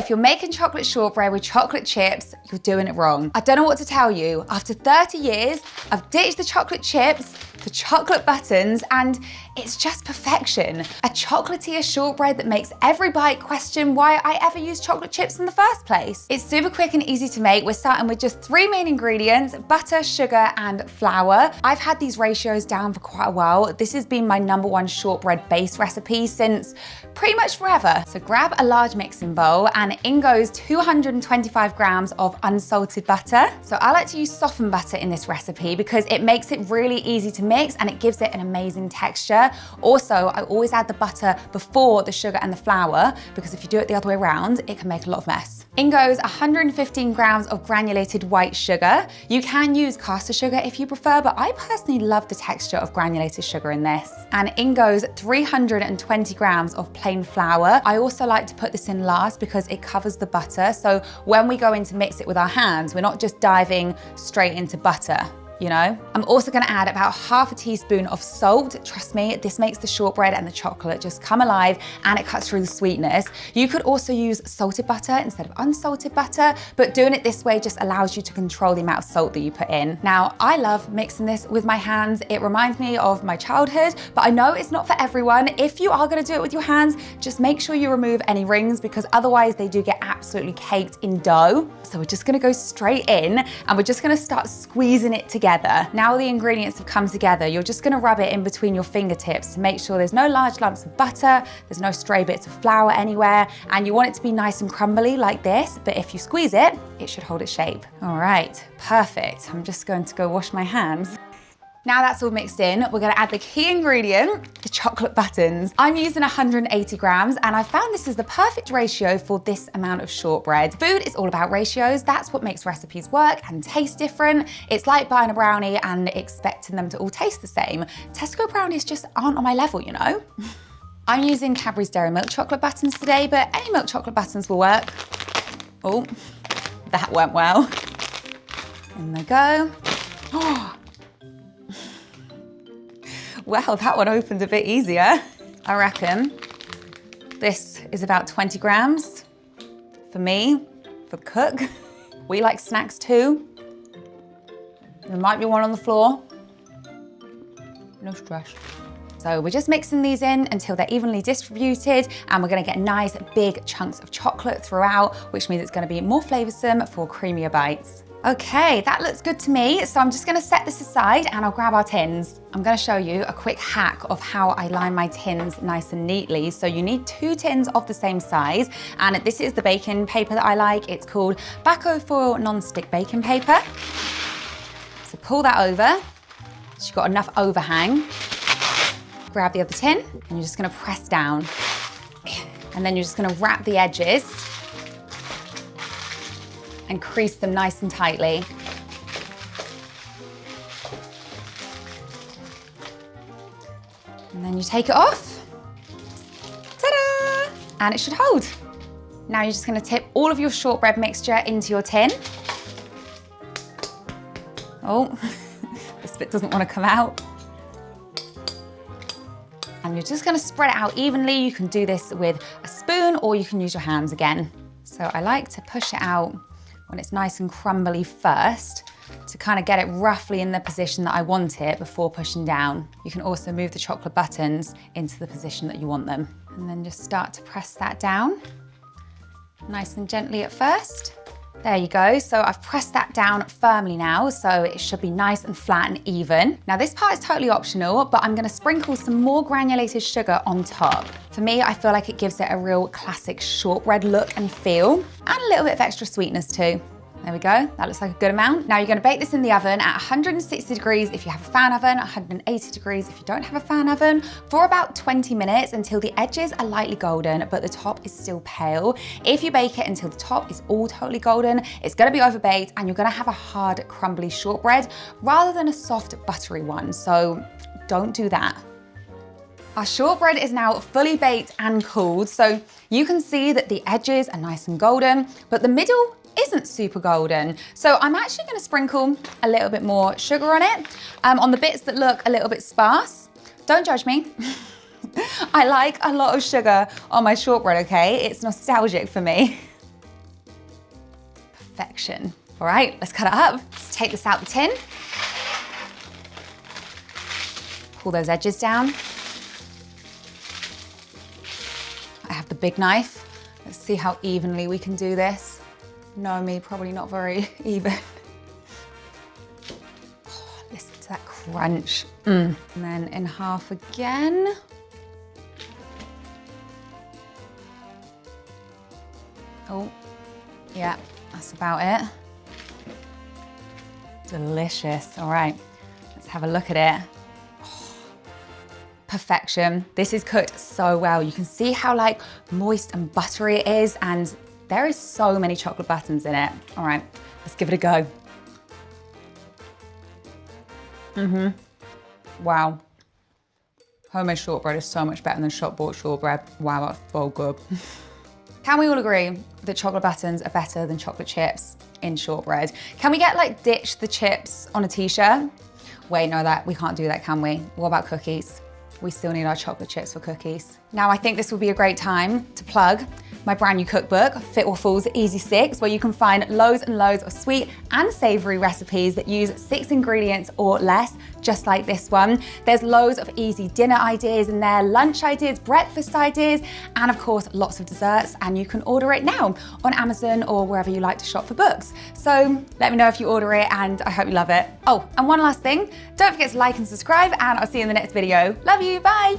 If you're making chocolate shortbread with chocolate chips, you're doing it wrong. I don't know what to tell you. After 30 years, I've ditched the chocolate chips for chocolate buttons, and it's just perfection. A chocolatey shortbread that makes every bite question why I ever used chocolate chips in the first place. It's super quick and easy to make. We're starting with just 3 main ingredients: butter, sugar, and flour. I've had these ratios down for quite a while. This has been my #1 shortbread base recipe since pretty much forever. So grab a large mixing bowl, and in goes 225 grams of unsalted butter. So I like to use softened butter in this recipe because it makes it really easy to mix and it gives it an amazing texture. Also, I always add the butter before the sugar and the flour because if you do it the other way around, it can make a lot of mess. In goes 115 grams of granulated white sugar. You can use caster sugar if you prefer, but I personally love the texture of granulated sugar in this. And in goes 320 grams of plain flour. I also like to put this in last because it covers the butter. So when we go in to mix it with our hands, we're not just diving straight into butter. You know? I'm also gonna add about half a teaspoon of salt. Trust me, this makes the shortbread and the chocolate just come alive and it cuts through the sweetness. You could also use salted butter instead of unsalted butter, but doing it this way just allows you to control the amount of salt that you put in. Now, I love mixing this with my hands. It reminds me of my childhood, but I know it's not for everyone. If you are gonna do it with your hands, just make sure you remove any rings because otherwise they do get absolutely caked in dough. So we're just gonna go straight in and we're just gonna start squeezing it together. Now the ingredients have come together, you're just gonna rub it in between your fingertips to make sure there's no large lumps of butter, there's no stray bits of flour anywhere, and you want it to be nice and crumbly like this, but if you squeeze it, it should hold its shape. All right, perfect. I'm just going to go wash my hands. Now that's all mixed in, we're gonna add the key ingredient, the chocolate buttons. I'm using 180 grams and I found this is the perfect ratio for this amount of shortbread. Food is all about ratios. That's what makes recipes work and taste different. It's like buying a brownie and expecting them to all taste the same. Tesco brownies just aren't on my level, you know? I'm using Cadbury's Dairy Milk chocolate buttons today, but any milk chocolate buttons will work. Oh, that went well. In they go. Oh. Well, that one opened a bit easier. I reckon this is about 20 grams for me, for the cook. We like snacks too. There might be one on the floor. No stress. So we're just mixing these in until they're evenly distributed and we're gonna get nice big chunks of chocolate throughout, which means it's gonna be more flavoursome for creamier bites. Okay, that looks good to me. So I'm just gonna set this aside and I'll grab our tins. I'm gonna show you a quick hack of how I line my tins nice and neatly. So you need 2 tins of the same size. And this is the baking paper that I like. It's called Baco Foil Non-Stick Baking Paper. So pull that over. So you've got enough overhang. Grab the other tin and you're just gonna press down. And then you're just gonna wrap the edges and crease them nice and tightly. And then you take it off. Ta-da! And it should hold. Now you're just gonna tip all of your shortbread mixture into your tin. Oh, this bit doesn't wanna come out. And you're just gonna spread it out evenly. You can do this with a spoon or you can use your hands again. So I like to push it out when it's nice and crumbly first to kind of get it roughly in the position that I want it before pushing down. You can also move the chocolate buttons into the position that you want them. And then just start to press that down, nice and gently at first. There you go. So I've pressed that down firmly now, so it should be nice and flat and even. Now this part is totally optional, but I'm gonna sprinkle some more granulated sugar on top. For me, I feel like it gives it a real classic shortbread look and feel, and a little bit of extra sweetness too. There we go, that looks like a good amount. Now you're gonna bake this in the oven at 160 degrees if you have a fan oven, 180 degrees if you don't have a fan oven, for about 20 minutes until the edges are lightly golden, but the top is still pale. If you bake it until the top is all totally golden, it's gonna be overbaked and you're gonna have a hard, crumbly shortbread rather than a soft, buttery one, so don't do that. Our shortbread is now fully baked and cooled, so you can see that the edges are nice and golden, but the middle isn't super golden. So I'm actually gonna sprinkle a little bit more sugar on it, on the bits that look a little bit sparse. Don't judge me. I like a lot of sugar on my shortbread, okay? It's nostalgic for me. Perfection. All right, let's cut it up. Let's take this out the tin. Pull those edges down. I have the big knife. Let's see how evenly we can do this. No, me, probably not very even. Oh, listen to that crunch. And then in half again. Oh, yeah, that's about it. Delicious. All right, let's have a look at it. Oh, perfection. This is cooked so well. You can see how like moist and buttery it is, and there is so many chocolate buttons in it. All right, let's give it a go. Wow. Homemade shortbread is so much better than shop-bought shortbread. Wow, that's so good. Can we all agree that chocolate buttons are better than chocolate chips in shortbread? Can we get like ditch the chips on a t-shirt? Wait, no, we can't do that, can we? What about cookies? We still need our chocolate chips for cookies. Now, I think this would be a great time to plug my brand new cookbook, Fitwaffle's Easy 6, where you can find loads and loads of sweet and savory recipes that use 6 ingredients or less, just like this one. There's loads of easy dinner ideas in there, lunch ideas, breakfast ideas, and of course, lots of desserts. And you can order it now on Amazon or wherever you like to shop for books. So let me know if you order it, and I hope you love it. Oh, and one last thing, don't forget to like and subscribe, and I'll see you in the next video. Love you, bye.